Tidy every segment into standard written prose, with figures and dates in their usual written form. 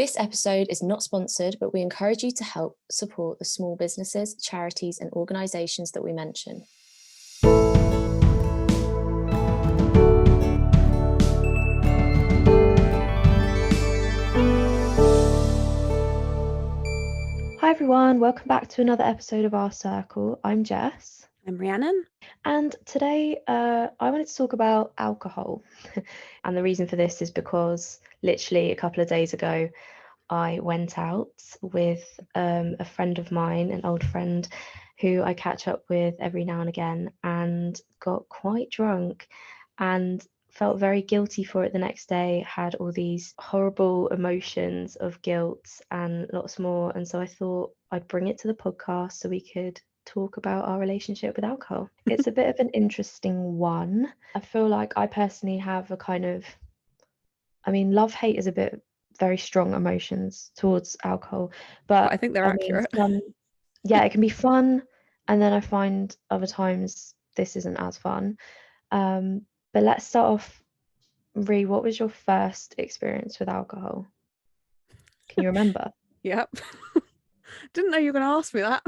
This episode is not sponsored, but we encourage you to help support the small businesses, charities, and organisations that we mention. Hi everyone, welcome back to another episode of Our Circle. I'm Jess. I'm Rhiannon. And today I wanted to talk about alcohol. And the reason for this is because literally a couple of days ago, I went out with a friend of mine, an old friend who I catch up with every now and again, and got quite drunk and felt very guilty for it the next day, had all these horrible emotions of guilt and lots more. And so I thought I'd bring it to the podcast so we could talk about our relationship with alcohol. It's a bit of an interesting one. I feel like I personally have a kind of, love-hate is a bit very strong emotions towards alcohol, but I think they're accurate. It can be fun, and then I find other times this isn't as fun. But let's start off. Rhi, what was your first experience with alcohol? Can you remember? Yep. Didn't know you were going to ask me that.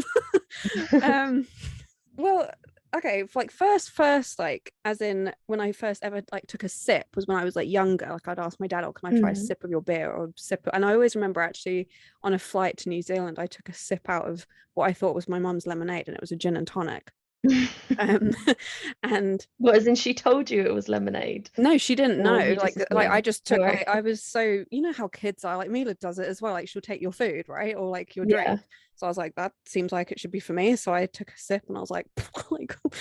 Well, okay, like first, like as in when I first ever like took a sip was when I was like younger. Like I'd ask my dad, "Oh, can I try a sip of your beer or sip?" And I always remember actually on a flight to New Zealand, I took a sip out of what I thought was my mum's lemonade, and it was a gin and tonic. And what, as in she told you it was lemonade? No, she didn't know. Like I just took right. I was so, you know how kids are, like Mila does it as well, like she'll take your food, right? Or like your drink. So I was like, that seems like it should be for me. So I took a sip and I was like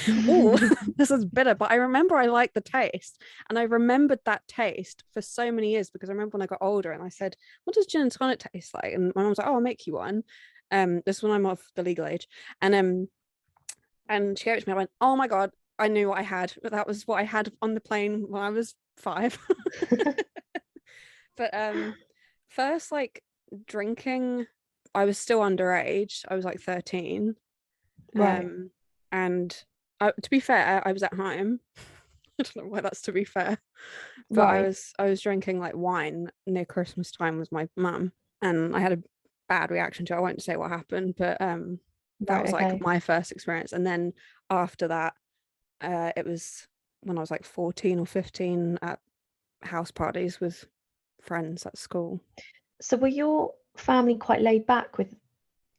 oh, this is bitter. But I remember I liked the taste, and I remembered that taste for so many years because I remember when I got older and I said, what does gin and tonic taste like? And my mum was like, oh, I'll make you one. This is when I'm of the legal age. And she gave it to me. I went, oh my God, I knew what I had. That was what I had on the plane when I was 5. But first, like drinking, I was still underage. I was like 13. Right. And to be fair, I was at home. I don't know why that's to be fair, but right. I was drinking like wine near Christmas time with my mum, and I had a bad reaction to it. I won't say what happened, but that was like my first experience. And then after that, it was when I was like 14 or 15 at house parties with friends at school. So were your family quite laid back with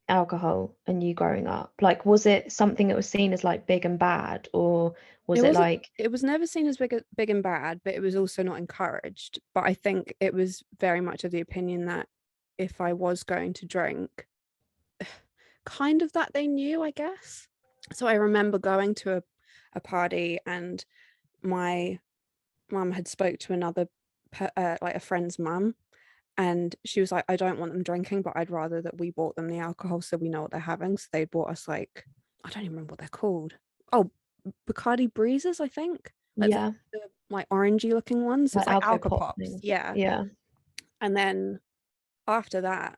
alcohol and you growing up? Like, was it something that was seen as like big and bad, or was it like it was never seen as big and bad, but it was also not encouraged. But I think it was very much of the opinion that if I was going to drink, kind of that they knew, I guess. So I remember going to a party, and my mum had spoke to another like a friend's mum, and she was like, I don't want them drinking, but I'd rather that we bought them the alcohol so we know what they're having. So they bought us like, I don't even remember what they're called. Oh, Bacardi Breezes, I think. Like the like orangey looking ones. It's like alcohol pops. Yeah. And then after that,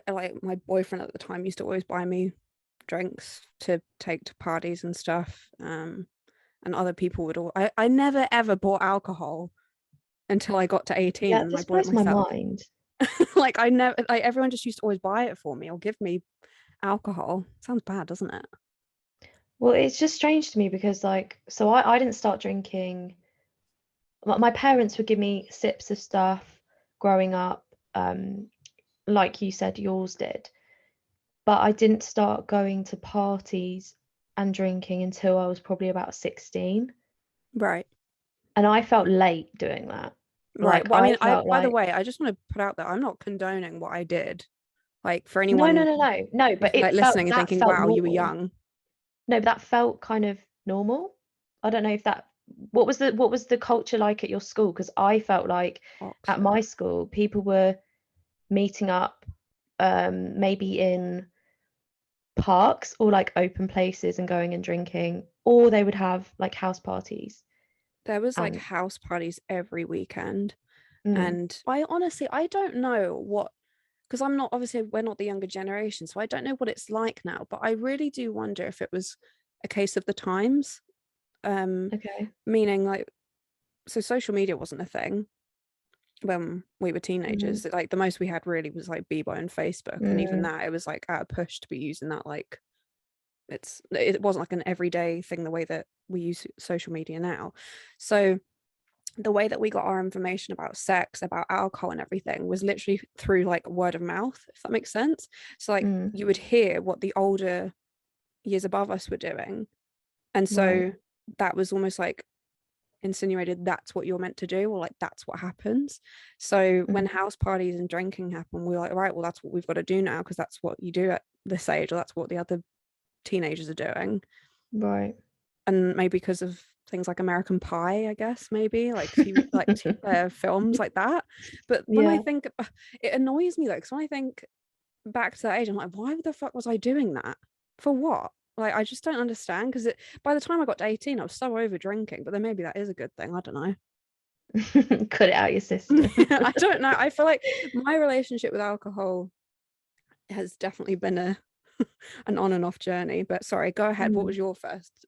like my boyfriend at the time used to always buy me drinks to take to parties and stuff. And other people would all I never ever bought alcohol until I got to 18. Yeah, and this I bought blows it myself. my mind. Like I never, like everyone just used to always buy it for me or give me alcohol. Sounds bad, doesn't it? Well, it's just strange to me because like, so I didn't start drinking. My parents would give me sips of stuff growing up, like you said, yours did. But I didn't start going to parties and drinking until I was probably about 16. Right. And I felt late doing that. Right. Like, Well, I mean, by the like... way, I just want to put out that I'm not condoning what I did. Like for anyone No, but like listening and thinking, wow, normal. you were young. No, but that felt kind of normal. I don't know if that... what was the culture like at your school? Because I felt like at my school people were meeting up maybe in parks or like open places and going and drinking, or they would have like house parties. There was like house parties every weekend. And I honestly, I don't know what, because we're not the younger generation, so I don't know what it's like now, but I really do wonder if it was a case of the times. Okay. Meaning like, so social media wasn't a thing. when we were teenagers. Like the most we had really was like Bebo and Facebook, and even that, it was like at a push to be using that. Like it wasn't like an everyday thing the way that we use social media now. So the way that we got our information about sex, about alcohol and everything was literally through like word of mouth, if that makes sense. So like you would hear what the older years above us were doing, and so Right. that was almost like insinuated that's what you're meant to do, or like that's what happens. So when house parties and drinking happen, we're like, right, well, that's what we've got to do now, because that's what you do at this age, or that's what the other teenagers are doing. Right. And maybe because of things like American Pie, I guess, maybe like films like that. But when I Yeah. think, it annoys me though, because when I think back to that age, I'm like, why the fuck was I doing that? For what? Like, I just don't understand, because by the time I got to 18, I was so over drinking. But then maybe that is a good thing. I don't know. Cut it out your system. I don't know. I feel like my relationship with alcohol has definitely been an on and off journey. But sorry, go ahead. What was your first?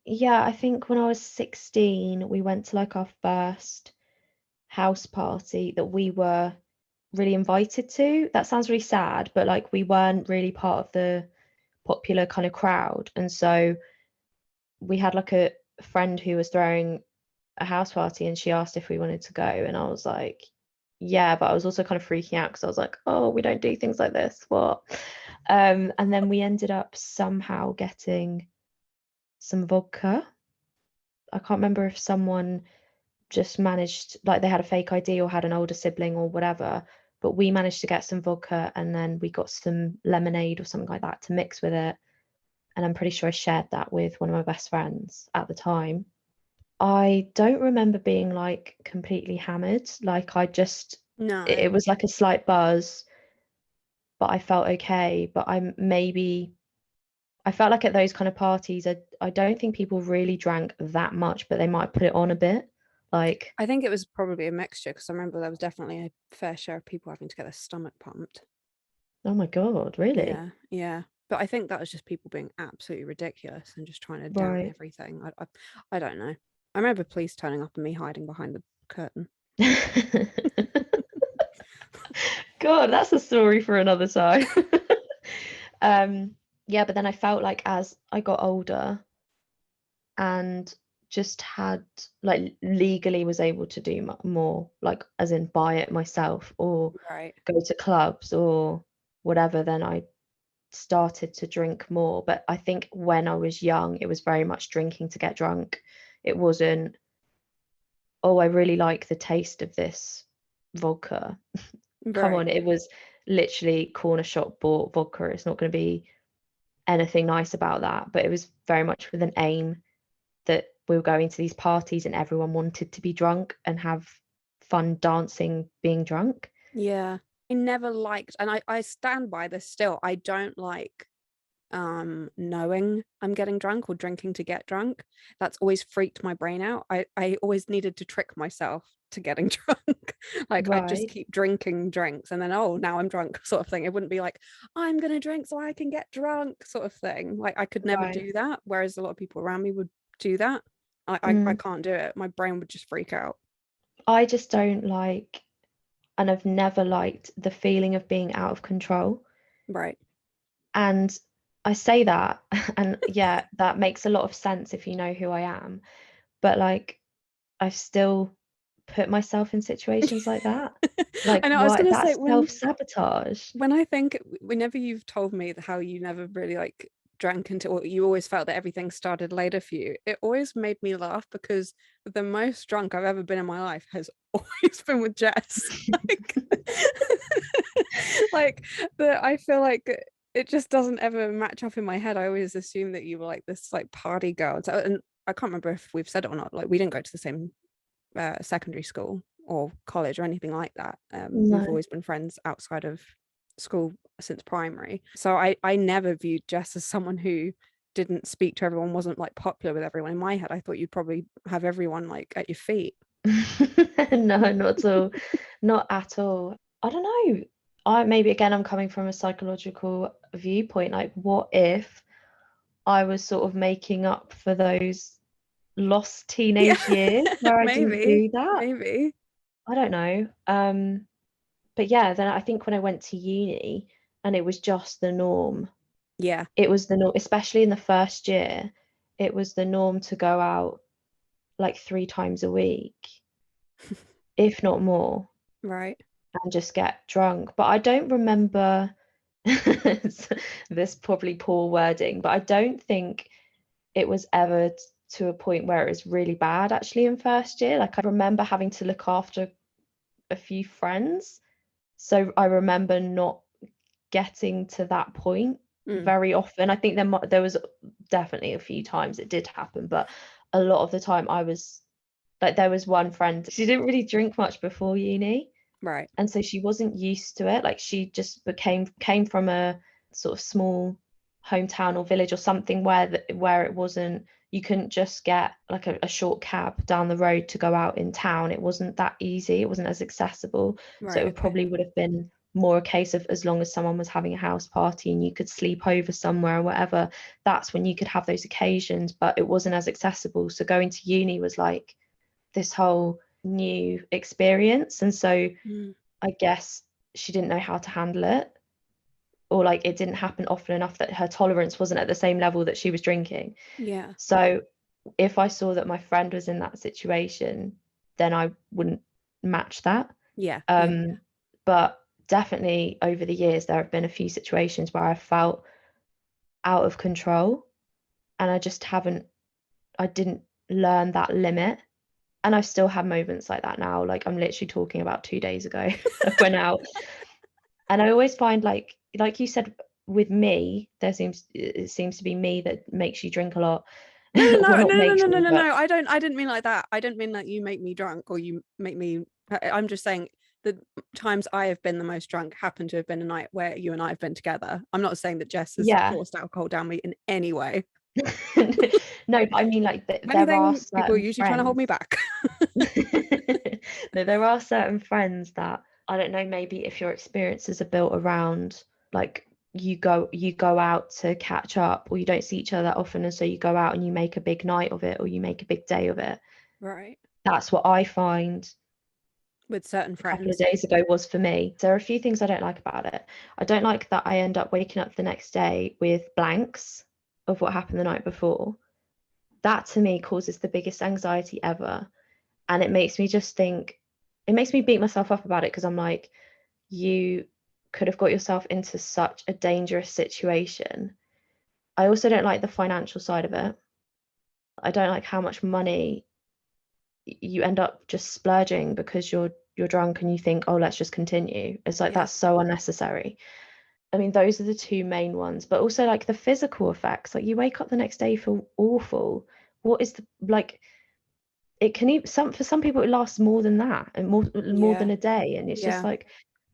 Yeah, I think when I was 16, we went to like our first house party that we were really invited to. That sounds really sad, but like we weren't really part of the popular kind of crowd. And so we had like a friend who was throwing a house party and she asked if we wanted to go. And I was like, yeah, but I was also kind of freaking out because I was like, oh, we don't do things like this. What? And then we ended up somehow getting some vodka. I can't remember if someone just managed, like they had a fake ID or had an older sibling or whatever, but we managed to get some vodka and then we got some lemonade or something like that to mix with it. And I'm pretty sure I shared that with one of my best friends at the time. I don't remember being like completely hammered. Like No. it was like a slight buzz, but I felt okay. But I felt like at those kind of parties, I don't think people really drank that much, but they might put it on a bit. Like, I think it was probably a mixture, because I remember there was definitely a fair share of people having to get their stomach pumped. oh my God, really? Yeah, yeah. But I think that was just people being absolutely ridiculous and just trying to down Right. everything. I don't know. I remember police turning up and me hiding behind the curtain. God, that's a story for another time. Yeah, but then I felt like as I got older and just had like legally was able to do more, like as in buy it myself or Right. go to clubs or whatever, then I started to drink more. But I think when I was young, it was very much drinking to get drunk. It wasn't, oh, I really like the taste of this vodka. Come Right. on, it was literally corner shop bought vodka. It's not going to be anything nice about that. But it was very much with an aim that we were going to these parties and everyone wanted to be drunk and have fun dancing being drunk. Yeah. I never liked, and I stand by this still. I don't like knowing I'm getting drunk or drinking to get drunk. That's always freaked my brain out. I always needed to trick myself to getting drunk. Like I'd just Right, keep drinking drinks and then, oh, now I'm drunk, sort of thing. It wouldn't be like, I'm gonna drink so I can get drunk, sort of thing. Like I could never right. do that, whereas a lot of people around me would do that. I Mm. can't do it. My brain would just freak out. I just don't like, and I've never liked the feeling of being out of control. Right. And I say that, and yeah, that makes a lot of sense if you know who I am. But like, I've still put myself in situations like that. Like, I know, I was why? gonna say, That's self-sabotage. when I think, whenever you've told me how you never really like drank until, or you always felt that everything started later for you, it always made me laugh, because the most drunk I've ever been in my life has always been with Jess. Like, like I feel like it just doesn't ever match up in my head. I always assume that you were like this like party girl. So, and I can't remember if we've said it or not. Like we didn't go to the same secondary school or college or anything like that. We've No. always been friends outside of school since primary. So I never viewed Jess as someone who didn't speak to everyone, wasn't like popular with everyone. In my head, I thought you'd probably have everyone like at your feet. No, not at all. Not at all. I don't know. I maybe again I'm coming from a psychological viewpoint. Like, what if I was sort of making up for those lost Yeah, teenage years where I didn't maybe, do that? maybe. I don't know. But yeah, then I think when I went to uni and it was just the norm, Yeah. it was the norm, especially in the first year, it was the norm to go out like 3 times a week, if not more, Right. and just get drunk. But I don't remember this probably poor wording, but I don't think it was ever to a point where it was really bad actually in first year. Like I remember having to look after a few friends. So I remember not getting to that point Mm. very often. I think there was definitely a few times it did happen, but a lot of the time I was like, there was one friend, she didn't really drink much before uni, Right. and so she wasn't used to it. Like she just came from a sort of small hometown or village or something where it wasn't, you couldn't just get like a short cab down the road to go out in town. It wasn't that easy, it wasn't as accessible. So it Right. would Okay. probably would have been more a case of, as long as someone was having a house party and you could sleep over somewhere or whatever, that's when you could have those occasions, but it wasn't as accessible. So going to uni was like this whole new experience, and so Mm. I guess she didn't know how to handle it, or like it didn't happen often enough that her tolerance wasn't at the same level that she was drinking. Yeah. So if I saw that my friend was in that situation, then I wouldn't match that. Yeah. Yeah. Um, but definitely over the years, there have been a few situations where I felt out of control, and I didn't learn that limit. And I've still had moments like that now. Like I'm literally talking about 2 days ago. I went out, and I always find like you said, with me, it seems to be me that makes you drink a lot. No, Well, no, no, not no, no, makes no, no, me, no, but no. I didn't mean like that. I don't mean that you make me drunk or you make me. I'm just saying the times I have been the most drunk happen to have been a night where you and I have been together. I'm not saying that Jess has yeah. forced alcohol down me in any way. No, but I mean like If there are anything, people are certain usually trying to hold me friends. back. No, there are certain friends that, I don't know, maybe if your experiences are built around like you go out to catch up, or you don't see each other that often, and so you go out and you make a big night of it, or you make a big day of it. Right. That's what I find With certain a couple of friends. days ago was for me. There are a few things I don't like about it. I don't like that I end up waking up the next day with blanks of what happened the night before. That to me causes the biggest anxiety ever. And it makes me just think, it makes me beat myself up about it, because I'm like, you could have got yourself into such a dangerous situation. I also don't like the financial side of it. I don't like how much money you end up just splurging because you're drunk and you think, oh, let's just continue. It's like Yeah. that's so unnecessary. I mean, those are the two main ones, but also like the physical effects. Like you wake up the next day, you feel awful. What is the like? It can even some for some people it lasts more than that, and more than Yeah. a day, and it's just Yeah. like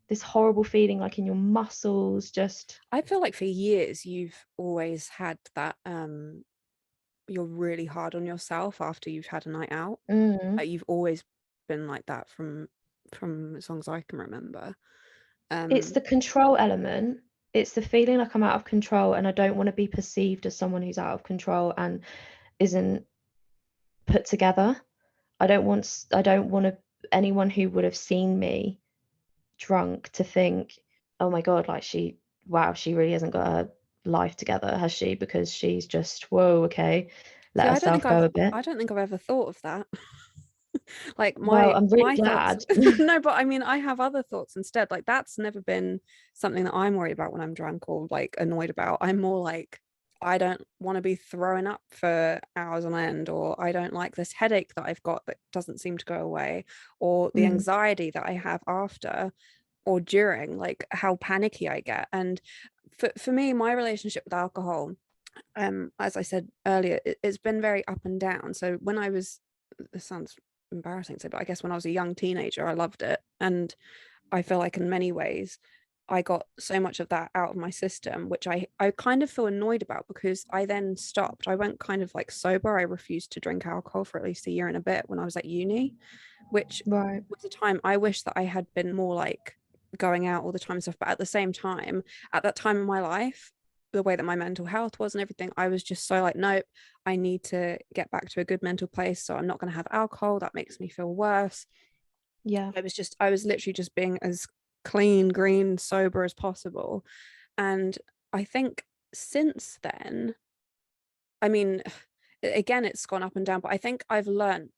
this horrible feeling, like in your muscles. Just I feel like for years you've always had that you're really hard on yourself after you've had a night out. mm, Like you've always been like that from as long as I can remember. it's Um the control element. It's the feeling like I'm out of control, and I don't want to be perceived as someone who's out of control and isn't put together. I don't want anyone who would have seen me drunk to think, oh my God, like she really hasn't got her life together, has she? Because she's just, whoa, okay, See, let herself go a bit. I don't think I've ever thought of that. Like Well, I'm really my thoughts. glad. No, but I mean I have other thoughts instead. Like that's never been something that I'm worried about when I'm drunk or like annoyed about. I'm more like I don't want to be throwing up for hours on end, or I don't like this headache that I've got that doesn't seem to go away, or the Mm, anxiety that I have after or during, like how panicky I get. And for me, my relationship with alcohol, as I said earlier, it's been very up and down. So when I was, this sounds embarrassing to say, but I guess when I was a young teenager, I loved it. And I feel like in many ways, I got so much of that out of my system, which I kind of feel annoyed about because I then stopped. I went kind of like sober. I refused to drink alcohol for at least a year and a bit when I was at uni, which right. was a time I wish that I had been more like going out all the time and stuff. But at the same time, at that time in my life, the way that my mental health was and everything, I was just so like, nope, I need to get back to a good mental place. So I'm not going to have alcohol. That makes me feel worse. Yeah. I was literally just being as clean, green, sober as possible. And I think since then, I mean, again, it's gone up and down, but I think I've learned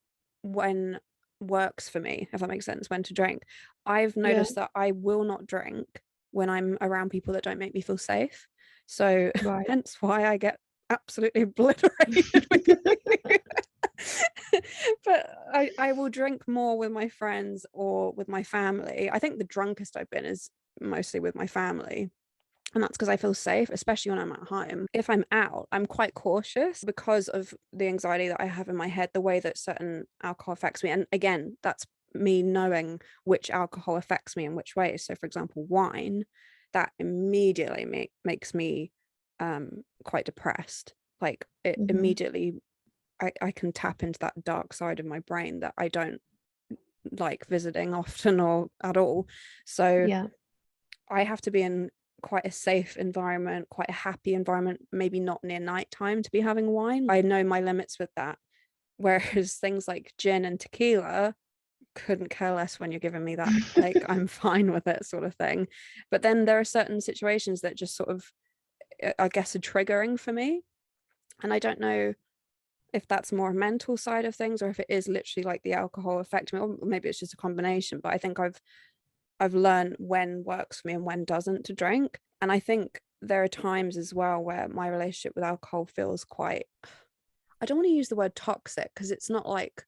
when works for me, if that makes sense, when to drink. I've Yeah. noticed that I will not drink when I'm around people that don't make me feel safe. So Right. hence why I get absolutely obliterated with you. But I will drink more with my friends or with my family. I think the drunkest I've been is mostly with my family. And that's because I feel safe, especially when I'm at home. If I'm out, I'm quite cautious because of the anxiety that I have in my head, the way that certain alcohol affects me. And again, that's me knowing which alcohol affects me in which ways. So, for example, wine, that immediately makes me quite depressed. Like it Hmm. immediately, I can tap into that dark side of my brain that I don't like visiting often or at all. So Yeah. I have to be in quite a safe environment, quite a happy environment, maybe not near nighttime to be having wine. I know my limits with that. Whereas things like gin and tequila, couldn't care less when you're giving me that. Like, I'm fine with it, sort of thing. But then there are certain situations that just sort of, I guess, are triggering for me. And I don't know if that's more a mental side of things or if it is literally like the alcohol affecting me, or maybe it's just a combination. But I think I've learned when works for me and when doesn't to drink. And I think there are times as well where my relationship with alcohol feels quite, I don't want to use the word toxic because it's not like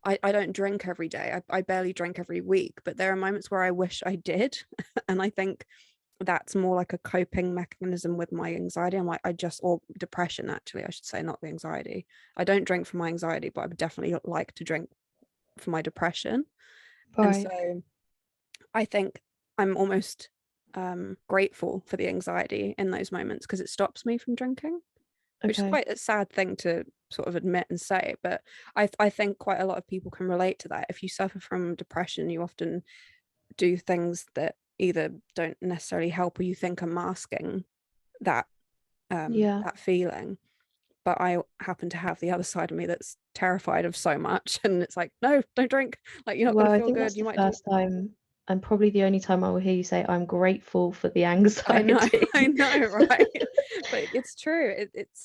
I don't drink every day. I barely drink every week, but there are moments where I wish I did. And I think that's more like a coping mechanism with my anxiety. I'm like, or depression, actually, I should say, not the anxiety. I don't drink for my anxiety, but I would definitely like to drink for my depression. And Right. so I think I'm almost grateful for the anxiety in those moments because it stops me from drinking, which is Okay. quite a sad thing to sort of admit and say. But I think quite a lot of people can relate to that. If you suffer from depression, you often do things that either don't necessarily help or you think are masking that Yeah. that feeling. But I happen to have the other side of me that's terrified of so much, and it's like, no, don't drink. Like, you're not Well, going to I feel think good. that's You the might do. first time and probably the only time I will hear you say I'm grateful for the I know, anxiety. I know, right? But it's true.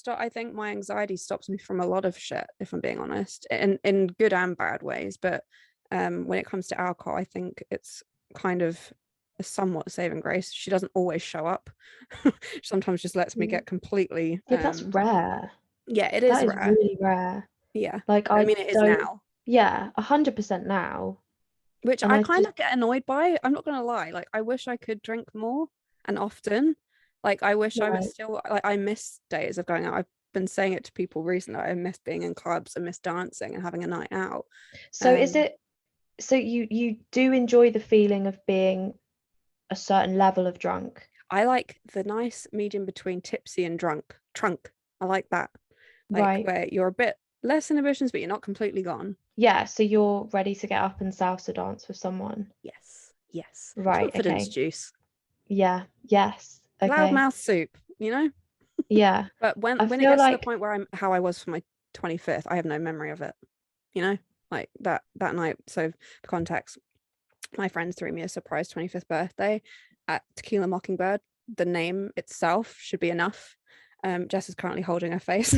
I think my anxiety stops me from a lot of shit, if I'm being honest, in good and bad ways. But when it comes to alcohol, I think it's kind of a somewhat saving grace. She doesn't always show up. Sometimes just lets me Yeah. get completely Yeah, but that's rare. yeah, it is That is rare. really rare. Yeah. Like I I mean, it is don't, now, yeah, 100% now. which And I I kind just, of get annoyed by. I'm not gonna lie. Like, I wish I could drink more and often. Like, I wish I was right. still like, I miss days of going out. I've been saying it to people recently. I miss being in clubs, I miss dancing and having a night out. So is Um, it, so you do enjoy the feeling of being a certain level of drunk? I like the nice medium between tipsy and trunk. I like that. Like Right. where you're a bit less inhibitions, but you're not completely gone. Yeah, so you're ready to get up and salsa dance with someone. Yes, yes. Right, Confidence okay. juice. Yeah, yes. Okay. Loudmouth soup, you know? Yeah. But I when it feel gets to the like, point where I'm how I was for my 25th, I have no memory of it, you know? Like that night. So for context, my friends threw me a surprise 25th birthday at Tequila Mockingbird. The name itself should be enough. Jess is currently holding her face.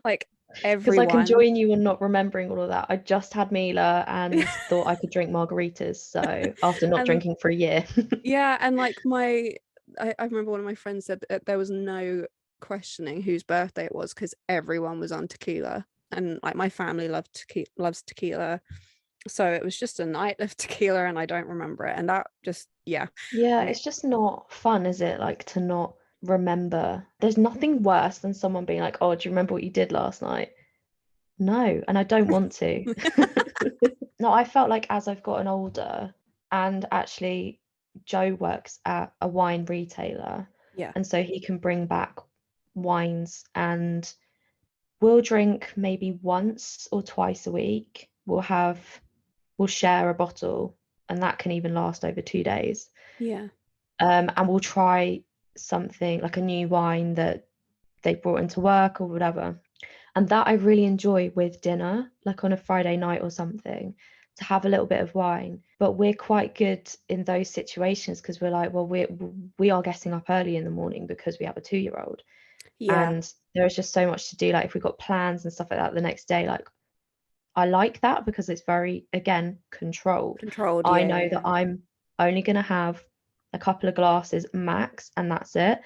Like because I can everyone. join you on not remembering all of that. I just had Mila and thought I could drink margaritas. So after not And drinking for a year. yeah, and like I remember one of my friends said that there was no questioning whose birthday it was because everyone was on tequila. And like my family loves tequila. So it was just a night of tequila and I don't remember it. And that just, yeah. Yeah, I it's just not fun, is it? Like to not remember. There's nothing worse than someone being like, "Oh, do you remember what you did last night?" No, and I don't want to. No, I felt like as I've gotten older, and actually Joe works at a wine retailer, yeah. and so he can bring back wines and we'll drink maybe once or twice a week. We'll share a bottle, and that can even last over 2 days. Yeah. And we'll try something like a new wine that they brought into work or whatever. And that I really enjoy with dinner, like on a Friday night or something, to have a little bit of wine. But we're quite good in those situations because we're like, well, we are getting up early in the morning because we have a 2-year-old, Yeah. and there is just so much to do. Like if we've got plans and stuff like that the next day, like I like that because it's very, again, controlled. Controlled. I Yeah, know yeah, that I'm only going to have a couple of glasses max, and that's it.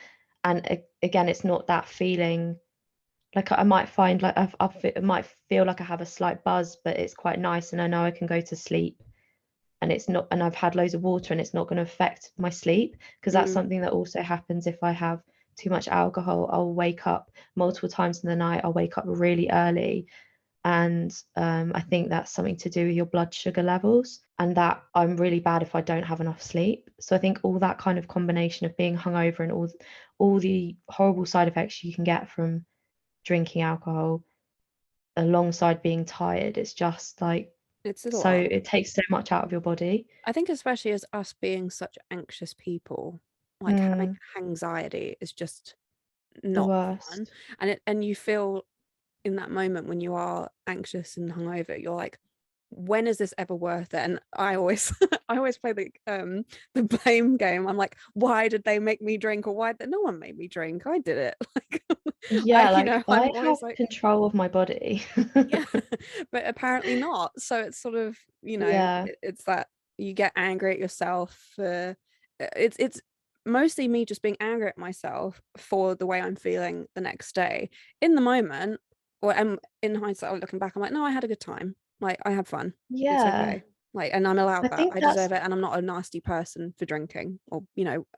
And again, it's not that feeling like I might find like I might feel like I have a slight buzz, but it's quite nice, and I know I can go to sleep, and it's not, and I've had loads of water, and it's not going to affect my sleep, because yeah. that's something that also happens if I have too much alcohol. I'll wake up multiple times in the night. I'll wake up really early, and I think that's something to do with your blood sugar levels, and that I'm really bad if I don't have enough sleep. So I think all that kind of combination of being hungover and all the horrible side effects you can get from drinking alcohol alongside being tired, it's just like, It's a so lot. it takes so much out of your body. I think especially as us being such anxious people, like having Mm, anxiety is just the not fun. worst. And you feel in that moment when you are anxious and hungover, you're like, when is this ever worth it? And I always I always play the blame game. I'm like, why did they make me drink? Or why did no one made me drink? I did it. Like Yeah, I like I I'm have always like, control of my body. yeah, but apparently not. So it's sort of, Yeah. it's that you get angry at yourself for it's mostly me just being angry at myself for the way I'm feeling the next day. In the moment, or in hindsight, looking back, I'm like, no, I had a good time. Like I had fun. It's Yeah. okay. Like, and I'm allowed I that. think I that's deserve it. And I'm not a nasty person for drinking or,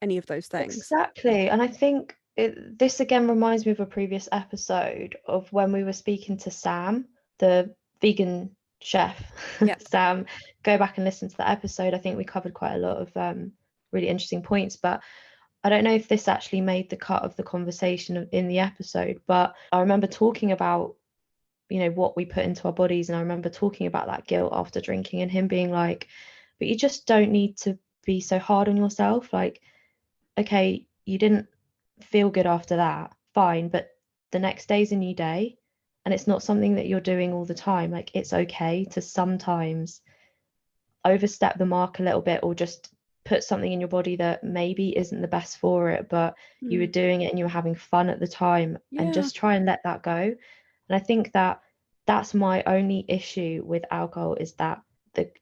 any of those things. exactly. And I think this again reminds me of a previous episode of when we were speaking to Sam, the vegan chef. Yeah. Sam, go back and listen to the episode. I think we covered quite a lot of really interesting points, but I don't know if this actually made the cut of the conversation in the episode, but I remember talking about, what we put into our bodies, and I remember talking about that guilt after drinking, and him being like, but you just don't need to be so hard on yourself. Like, okay, you didn't feel good after that, fine, but the next day's a new day, and it's not something that you're doing all the time. Like, it's okay to sometimes overstep the mark a little bit, or just put something in your body that maybe isn't the best for it, but you were Mm. doing it and you were having fun at the time, and Yeah. just try and let that go. And I think that that's my only issue with alcohol, is that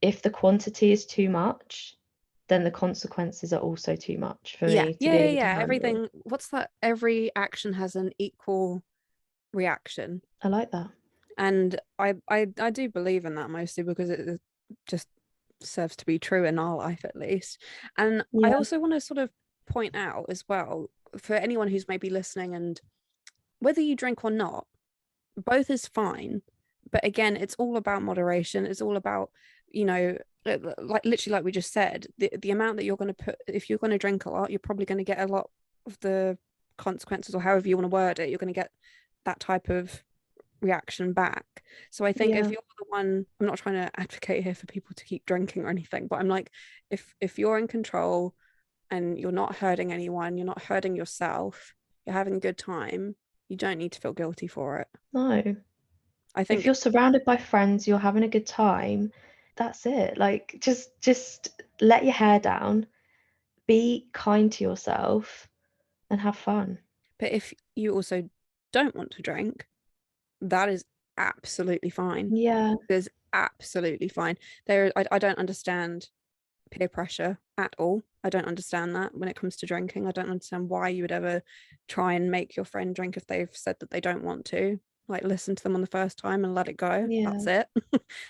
if the quantity is too much, then the consequences are also too much for Yeah. me to Yeah. be Yeah. able to Yeah. handle. Everything. What's that? Every action has an equal reaction. I like that. And I do believe in that mostly because it just serves to be true in our life at least. And I Yeah. also want to sort of point out as well, for anyone who's maybe listening, and whether you drink or not, both is fine. But again, it's all about moderation. It's all about, like literally like we just said, the amount that you're going to put, if you're going to drink a lot, you're probably going to get a lot of the consequences, or however you want to word it, you're going to get that type of reaction back. So I think if Yeah. you're the one, I'm not trying to advocate here for people to keep drinking or anything, but I'm like, if you're in control and you're not hurting anyone, you're not hurting yourself, you're having a good time, you don't need to feel guilty for it. No. I If think, you're surrounded by friends, you're having a good time, that's it. Like, just let your hair down, be kind to yourself, and have fun. but if you also don't want to drink, that is absolutely fine. Yeah. There's absolutely fine. I don't understand peer pressure at all. I don't understand that when it comes to drinking. I don't understand why you would ever try and make your friend drink if they've said that they don't want to. Like, listen to them on the first time and let it go. Yeah. That's it.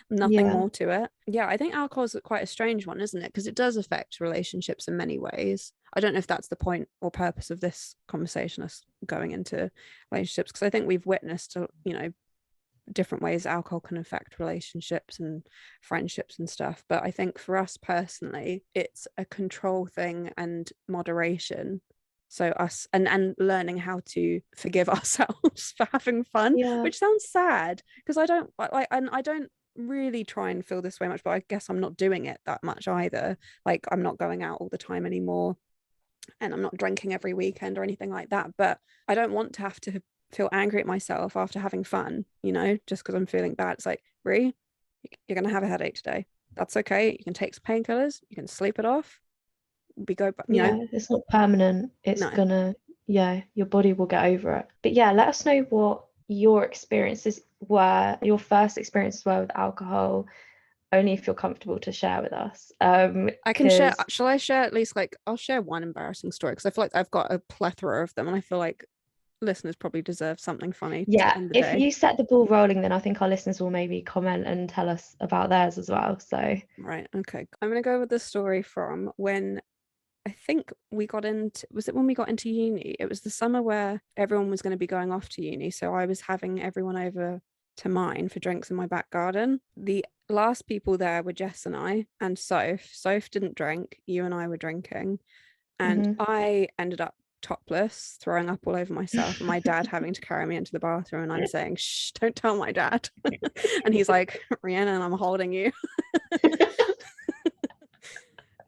Nothing Yeah. more to it. Yeah, I think alcohol is quite a strange one, isn't it? Because it does affect relationships in many ways. I don't know if that's the point or purpose of this conversation, us going into relationships, because I think we've witnessed, different ways alcohol can affect relationships and friendships and stuff. But I think for us personally, it's a control thing and moderation. So us and learning how to forgive ourselves for having fun, Yeah. which sounds sad because I don't like, and I don't really try and feel this way much, but I guess I'm not doing it that much either. Like, I'm not going out all the time anymore, and I'm not drinking every weekend or anything like that. But I don't want to have to feel angry at myself after having fun, just because I'm feeling bad. It's like, Ree, you're gonna have a headache today. That's okay. You can take some painkillers, you can sleep it off, Yeah, it's not permanent. It's No. gonna, yeah, your body will get over it. But yeah, let us know what your experiences were, your first experiences were with alcohol, only if you're comfortable to share with us. I can share. Because Shall I share at least like I'll share one embarrassing story because I feel like I've got a plethora of them, and I feel like listeners probably deserve something funny to yeah, end the if day. you set the ball rolling, then I think our listeners will maybe comment and tell us about theirs as well. So, Right. Okay. I'm gonna go with the story from when I think we got into, was it when we got into uni? It was the summer where everyone was going to be going off to uni. So I was having everyone over to mine for drinks in my back garden. The last people there were Jess and I and Soph. Soph didn't drink. You and I were drinking. And mhm. I ended up topless, throwing up all over myself, and my dad having to carry me into the bathroom. And I'm saying, shh, don't tell my dad. And he's like, Rhiannon, I'm holding you.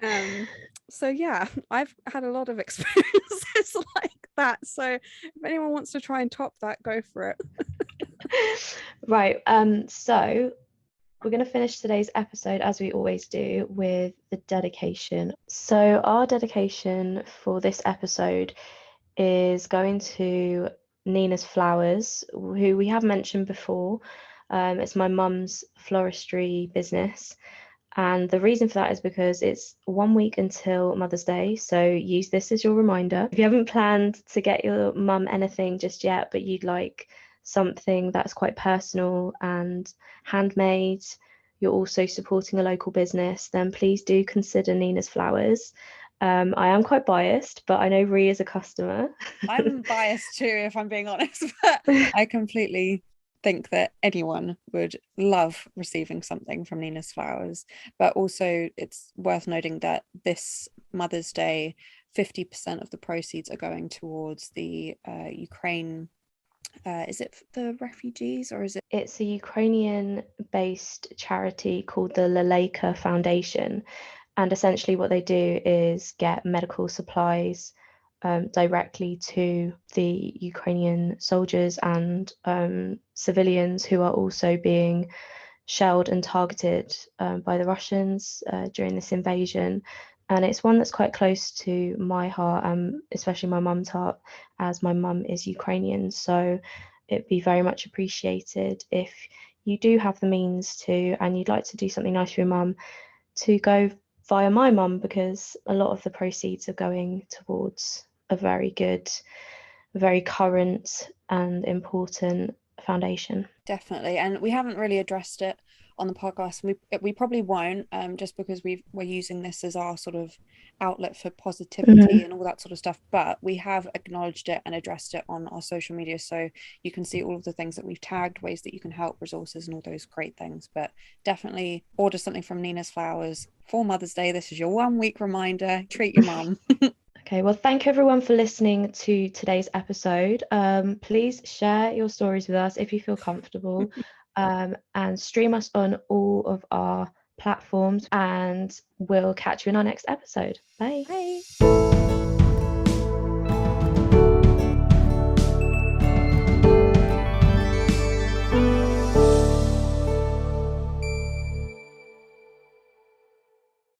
Um, so yeah, I've had a lot of experiences like that. So if anyone wants to try and top that, go for it. Right, so we're going to finish today's episode as we always do with the dedication. So our dedication for this episode is going to Nina's Flowers, who we have mentioned before. It's my mum's floristry business. And the reason for that is because it's 1 week until Mother's Day. So use this as your reminder. If you haven't planned to get your mum anything just yet, but you'd like something that's quite personal and handmade, you're also supporting a local business, then please do consider Nina's Flowers. I am quite biased, but I know Ree is a customer. I'm biased too, if I'm being honest, but I completely think that anyone would love receiving something from Nina's Flowers. But also, it's worth noting that this Mother's Day, 50% of the proceeds are going towards the Ukraine. Is it the refugees or is it? It's a Ukrainian-based charity called the Leleka Foundation. And essentially, what they do is get medical supplies directly to the Ukrainian soldiers and civilians who are also being shelled and targeted by the Russians during this invasion. And it's one that's quite close to my heart, especially my mum's heart, as my mum is Ukrainian. So it'd be very much appreciated if you do have the means to, and you'd like to do something nice for your mum, to go via my mum, because a lot of the proceeds are going towards a very good, very current and important foundation. Definitely, and we haven't really addressed it on the podcast. We probably won't, just because we're using this as our sort of outlet for positivity Mhm. and all that sort of stuff. But we have acknowledged it and addressed it on our social media, so you can see all of the things that we've tagged, ways that you can help, resources, and all those great things. But definitely order something from Nina's Flowers for Mother's Day. This is your 1 week reminder. Treat your mum. Okay, well, thank you everyone for listening to today's episode. Please share your stories with us if you feel comfortable, and stream us on all of our platforms. And we'll catch you in our next episode. Bye. Bye.